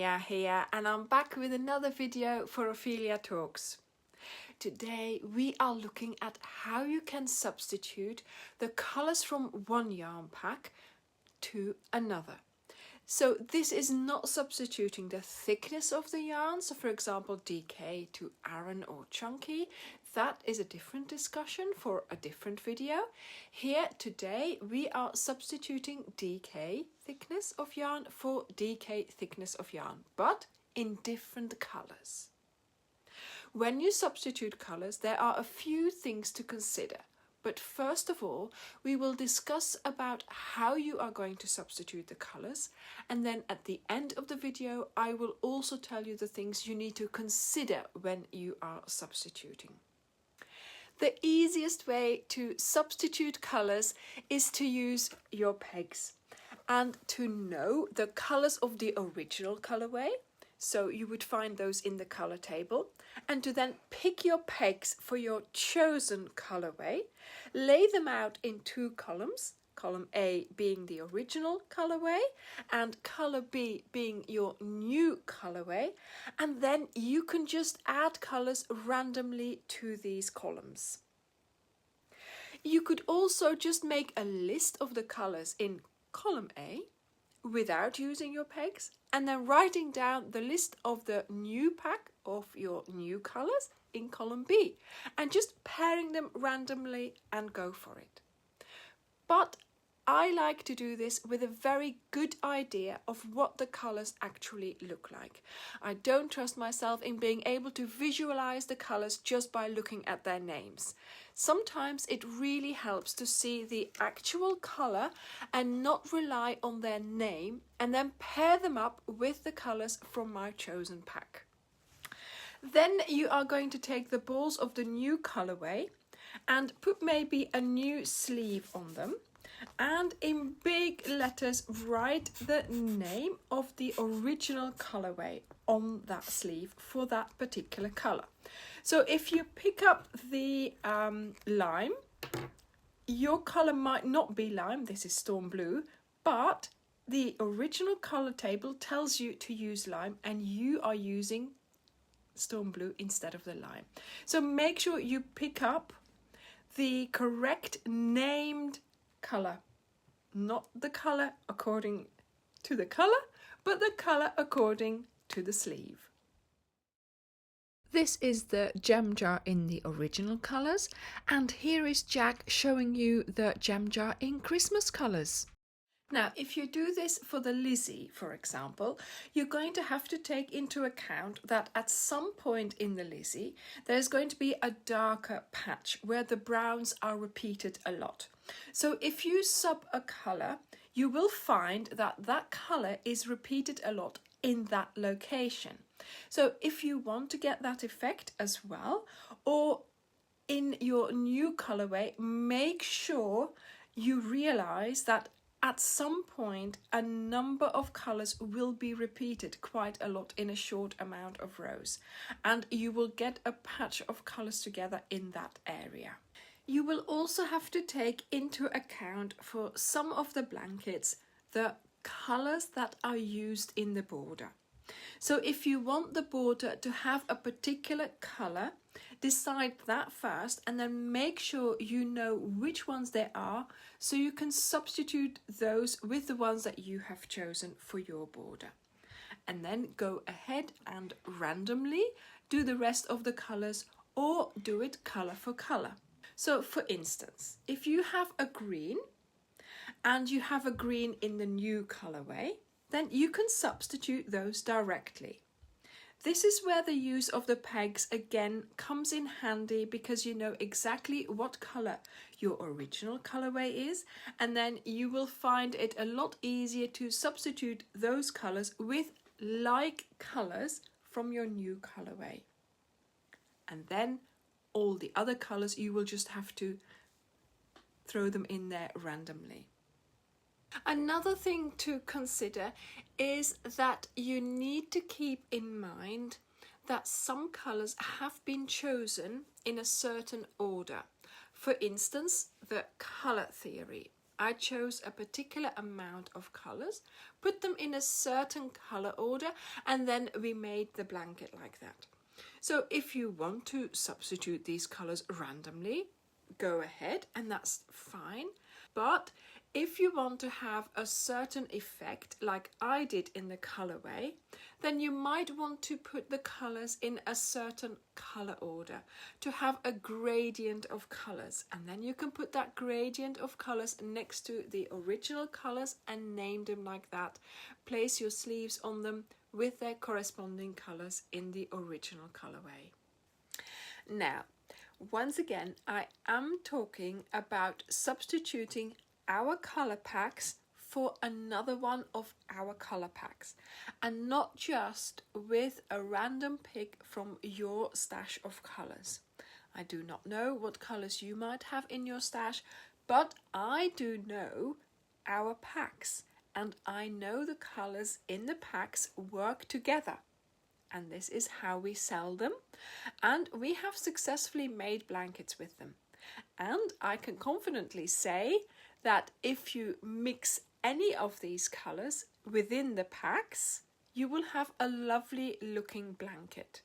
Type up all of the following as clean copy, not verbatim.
Ophelia here, and I'm back with another video for Ophelia Talks. Today we are looking at how you can substitute the colours from one yarn pack to another. So this is not substituting the thickness of the yarn, so for example DK to Aran or Chunky. That is a different discussion for a different video. Here today we are substituting DK thickness of yarn for DK thickness of yarn, but in different colours. When you substitute colours, there are a few things to consider. But first of all, we will discuss about how you are going to substitute the colours, and then at the end of the video I will also tell you the things you need to consider when you are substituting. The easiest way to substitute colours is to use your pegs and to know the colours of the original colourway. So you would find those in the colour table, and to then pick your pegs for your chosen colourway, lay them out in two columns, column A being the original colourway and colour B being your new colourway, and then you can just add colours randomly to these columns. You could also just make a list of the colours in column A without using your pegs, and then writing down the list of the new pack of your new colours in column B, and just pairing them randomly and go for it. But I like to do this with a very good idea of what the colours actually look like. I don't trust myself in being able to visualise the colours just by looking at their names. Sometimes it really helps to see the actual colour and not rely on their name, and then pair them up with the colours from my chosen pack. Then you are going to take the balls of the new colourway and put maybe a new sleeve on them, and in big letters write the name of the original colourway on that sleeve for that particular colour. So if you pick up the lime, your colour might not be lime, this is storm blue, but the original colour table tells you to use lime and you are using storm blue instead of the lime. So make sure you pick up the correct named colour, not the colour according to the colour, but the colour according to the sleeve. This is the gem jar in the original colours, and here is Jack showing you the gem jar in Christmas colours. Now, if you do this for the Lizzie, for example, you're going to have to take into account that at some point in the Lizzie, there's going to be a darker patch where the browns are repeated a lot. So if you sub a colour, you will find that that colour is repeated a lot in that location. So if you want to get that effect as well, or in your new colourway, make sure you realise that at some point a number of colours will be repeated quite a lot in a short amount of rows, and you will get a patch of colours together in that area. You will also have to take into account for some of the blankets the colours that are used in the border. So if you want the border to have a particular colour, decide that first and then make sure you know which ones they are, so you can substitute those with the ones that you have chosen for your border. And then go ahead and randomly do the rest of the colours, or do it colour for colour. So for instance, if you have a green and you have a green in the new colourway, then you can substitute those directly. This is where the use of the pegs again comes in handy, because you know exactly what colour your original colourway is, and then you will find it a lot easier to substitute those colours with like colours from your new colourway. And then all the other colours you will just have to throw them in there randomly. Another thing to consider is that you need to keep in mind that some colours have been chosen in a certain order. For instance, the colour theory. I chose a particular amount of colors, put them in a certain color order, and then we made the blanket like that. So if you want to substitute these colors randomly, go ahead, and that's fine. But if you want to have a certain effect, like I did in the colorway, then you might want to put the colors in a certain color order to have a gradient of colors. And then you can put that gradient of colors next to the original colors and name them like that. Place your sleeves on them with their corresponding colors in the original colorway. Now, once again, I am talking about substituting our color packs for another one of our color packs, and not just with a random pick from your stash of colors. I do not know what colors you might have in your stash, but I do know our packs, and I know the colors in the packs work together. And this is how we sell them, and we have successfully made blankets with them. And I can confidently say that if you mix any of these colors within the packs, you will have a lovely looking blanket.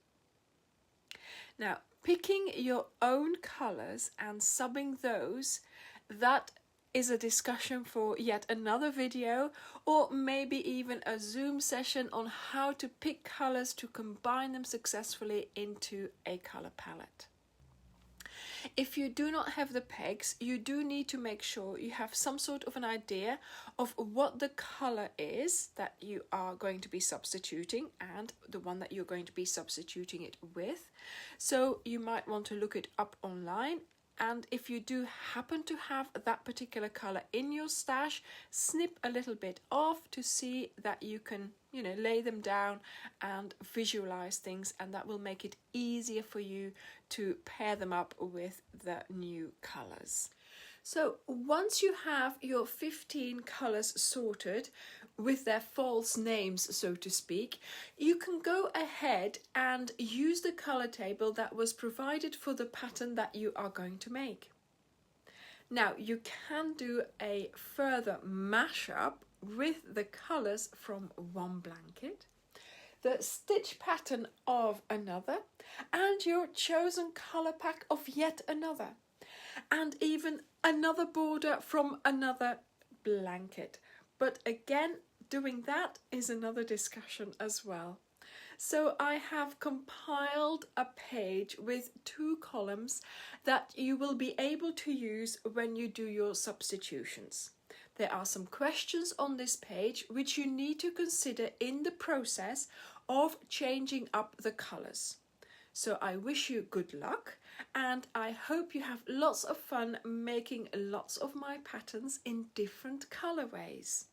Now, picking your own colors and subbing those, that is a discussion for yet another video, or maybe even a Zoom session on how to pick colors to combine them successfully into a color palette. If you do not have the pegs, you do need to make sure you have some sort of an idea of what the color is that you are going to be substituting and the one that you're going to be substituting it with. So you might want to look it up online. And if you do happen to have that particular color in your stash, snip a little bit off to see that you can, lay them down and visualize things, and that will make it easier for you to pair them up with the new colors. So once you have your 15 colors sorted with their false names, so to speak, you can go ahead and use the color table that was provided for the pattern that you are going to make. Now, you can do a further mashup with the colors from one blanket, the stitch pattern of another, and your chosen color pack of yet another, and even another border from another blanket. But again, doing that is another discussion as well. So I have compiled a page with 2 columns that you will be able to use when you do your substitutions. There are some questions on this page which you need to consider in the process of changing up the colors. So I wish you good luck, and I hope you have lots of fun making lots of my patterns in different colorways.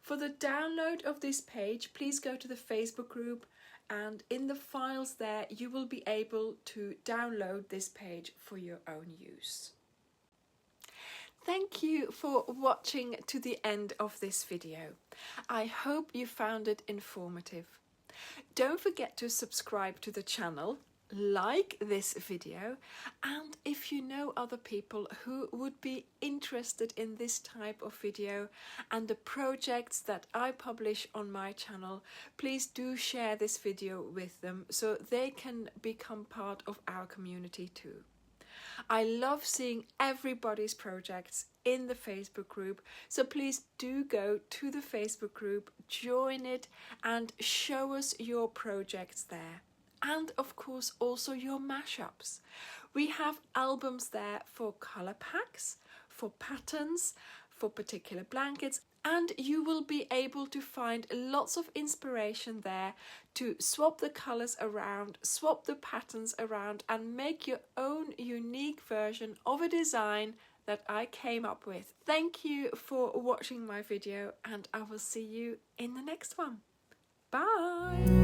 For the download of this page, please go to the Facebook group, and in the files there you will be able to download this page for your own use. Thank you for watching to the end of this video. I hope you found it informative. Don't forget to subscribe to the channel, like this video, and if you know other people who would be interested in this type of video and the projects that I publish on my channel, please do share this video with them so they can become part of our community too. I love seeing everybody's projects in the Facebook group, so please do go to the Facebook group, join it, and show us your projects there. And of course also your mashups. We have albums there for color packs, for patterns, for particular blankets, and you will be able to find lots of inspiration there to swap the colors around, swap the patterns around, and make your own unique version of a design that I came up with. Thank you for watching my video, and I will see you in the next one. Bye!